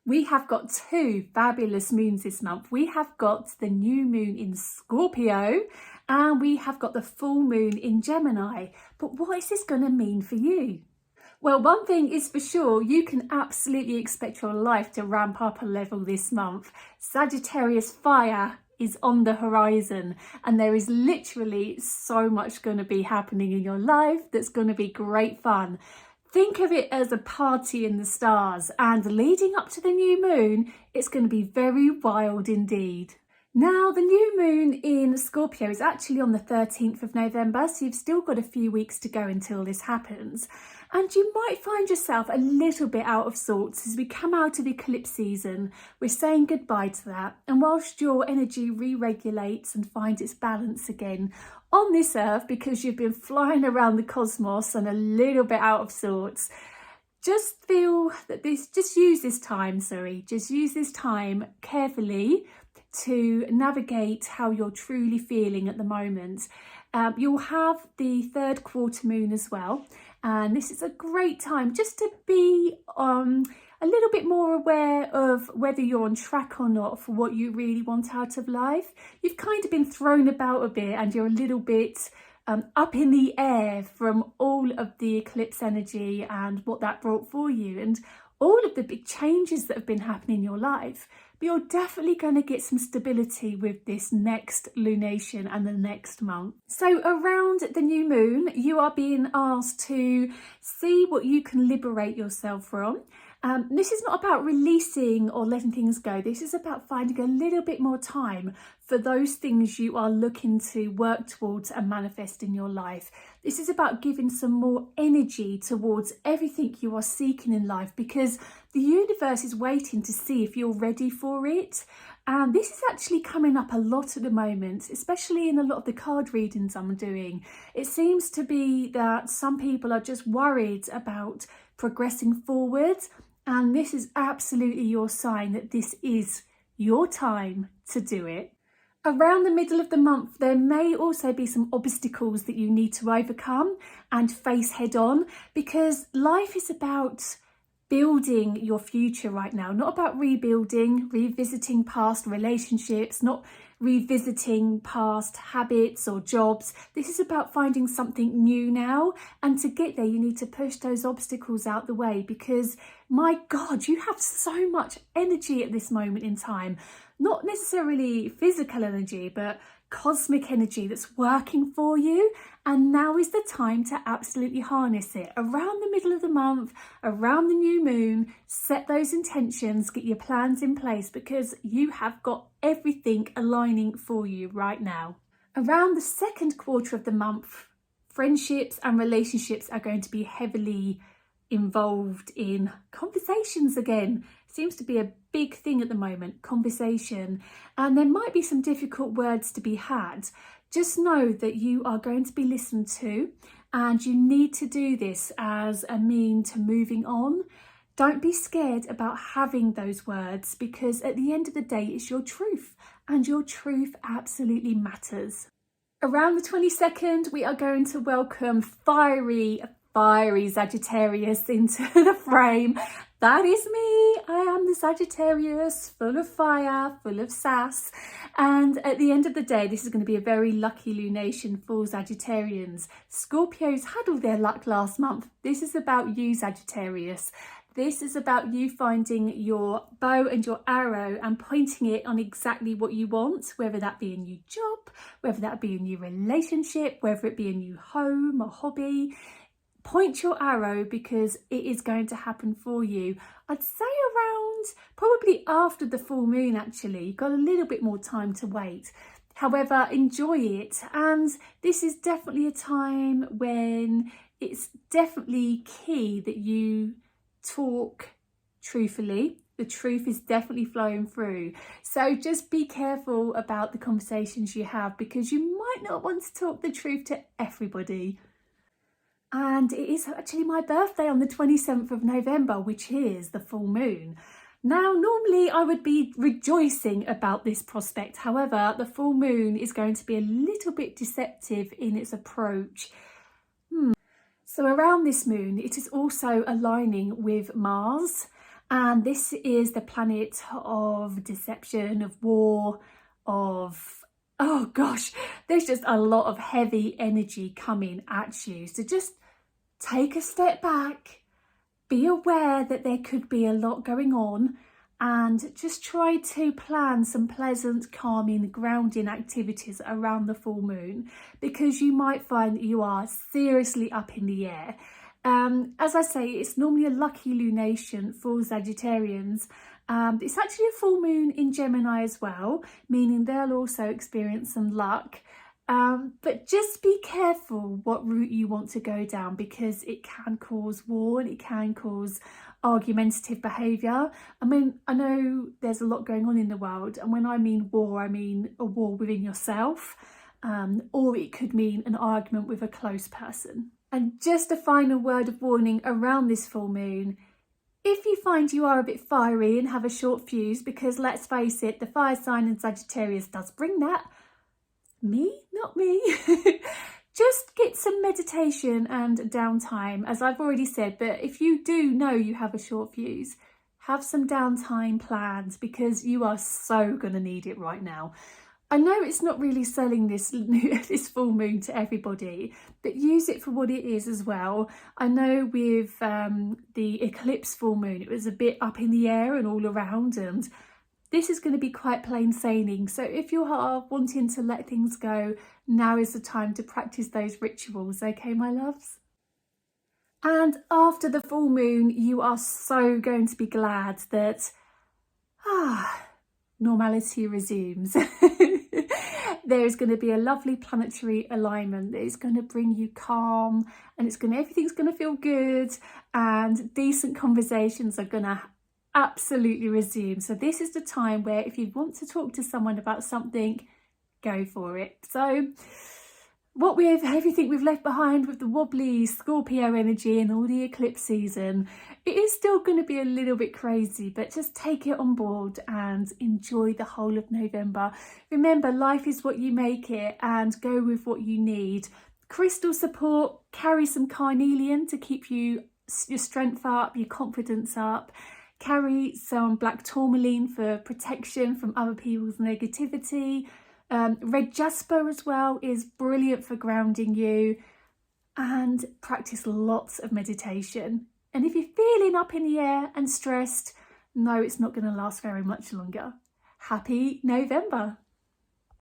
We have got two fabulous moons this month. We have got the new moon in Scorpio and we have got the full moon in Gemini. But what is this going to mean for you? Well, one thing is for sure, you can absolutely expect your life to ramp up a level this month. Sagittarius fire is on the horizon and there is literally so much going to be happening in your life that's going to be great fun. Think of it as a party in the stars, and leading up to the new moon, it's going to be very wild indeed. Now, the new moon in Scorpio is actually on the 13th of November, so you've still got a few weeks to go until this happens. And you might find yourself a little bit out of sorts as we come out of eclipse season. We're saying goodbye to that. And whilst your energy re-regulates and finds its balance again on this earth, because you've been flying around the cosmos and a little bit out of sorts, just use this time carefully to navigate how you're truly feeling at the moment. You'll have the third quarter moon as well, and this is a great time just to be a little bit more aware of whether you're on track or not for what you really want out of life. You've kind of been thrown about a bit and you're a little bit up in the air from all of the eclipse energy and what that brought for you and all of the big changes that have been happening in your life. But you're definitely going to get some stability with this next lunation and the next month. So around the new moon, you are being asked to see what you can liberate yourself from. This is not about releasing or letting things go. This is about finding a little bit more time for those things you are looking to work towards and manifest in your life. This is about giving some more energy towards everything you are seeking in life, because the universe is waiting to see if you're ready for it. And this is actually coming up a lot at the moment, especially in a lot of the card readings I'm doing. It seems to be that some people are just worried about progressing forward. And this is absolutely your sign that this is your time to do it. Around the middle of the month, there may also be some obstacles that you need to overcome and face head on, because life is about building your future right now, not about rebuilding, revisiting past relationships, not revisiting past habits or jobs. This is about finding something new now, and to get there you need to push those obstacles out the way, because my God, you have so much energy at this moment in time, not necessarily physical energy, but cosmic energy that's working for you, and now is the time to absolutely harness it. Around the middle of the month, around the new moon, set those intentions, get your plans in place, because you have got everything aligning for you right now. Around the second quarter of the month, friendships and relationships are going to be heavily involved in conversations again. Seems to be a big thing at the moment, conversation, and there might be some difficult words to be had. Just know that you are going to be listened to, and you need to do this as a mean to moving on. Don't be scared about having those words, because at the end of the day it's your truth, and your truth absolutely matters. Around the 22nd, we are going to welcome fiery Sagittarius into the frame. That is me. I am the Sagittarius, full of fire, full of sass. And at the end of the day, this is going to be a very lucky lunation for Sagittarians. Scorpios had all their luck last month. This is about you, Sagittarius. This is about you finding your bow and your arrow and pointing it on exactly what you want, whether that be a new job, whether that be a new relationship, whether it be a new home, a hobby. Point your arrow, because it is going to happen for you. I'd say around probably after the full moon, actually. You've got a little bit more time to wait. However, enjoy it. And this is definitely a time when it's definitely key that you talk truthfully. The truth is definitely flowing through. So just be careful about the conversations you have, because you might not want to talk the truth to everybody. And it is actually my birthday on the 27th of November, which is the full moon. Now, normally I would be rejoicing about this prospect. However, the full moon is going to be a little bit deceptive in its approach. So around this moon, it is also aligning with Mars. And this is the planet of deception, of war, of, oh gosh, there's just a lot of heavy energy coming at you. So just take a step back, be aware that there could be a lot going on, and just try to plan some pleasant, calming, grounding activities around the full moon, because you might find that you are seriously up in the air. As I say, it's normally a lucky lunation for Sagittarians. It's actually a full moon in Gemini as well, meaning they'll also experience some luck. But just be careful what route you want to go down, because it can cause war and it can cause argumentative behaviour. I mean, I know there's a lot going on in the world, and when I mean war, I mean a war within yourself, or it could mean an argument with a close person. And just a final word of warning around this full moon: if you find you are a bit fiery and have a short fuse, because let's face it, the fire sign in Sagittarius does bring that. Me? Not me. Just get some meditation and downtime, as I've already said. But if you do know you have a short fuse, have some downtime planned, because you are so going to need it right now. I know it's not really selling this full moon to everybody, but use it for what it is as well. I know with the eclipse full moon, it was a bit up in the air and all around, and this is going to be quite plain sailing. So if you are wanting to let things go, now is the time to practice those rituals, okay, my loves? And after the full moon, you are so going to be glad that normality resumes. There is going to be a lovely planetary alignment that is going to bring you calm, and everything's going to feel good, and decent conversations are going to absolutely resume. So this is the time where if you want to talk to someone about something, go for it. So what with everything we've left behind with the wobbly Scorpio energy and all the eclipse season, it is still going to be a little bit crazy, but just take it on board and enjoy the whole of November. Remember, life is what you make it, and go with what you need. Crystal support, carry some carnelian to keep your strength up, your confidence up. Carry some black tourmaline for protection from other people's negativity. Red jasper as well is brilliant for grounding you. And practice lots of meditation. And if you're feeling up in the air and stressed, no, it's not going to last very much longer. Happy November!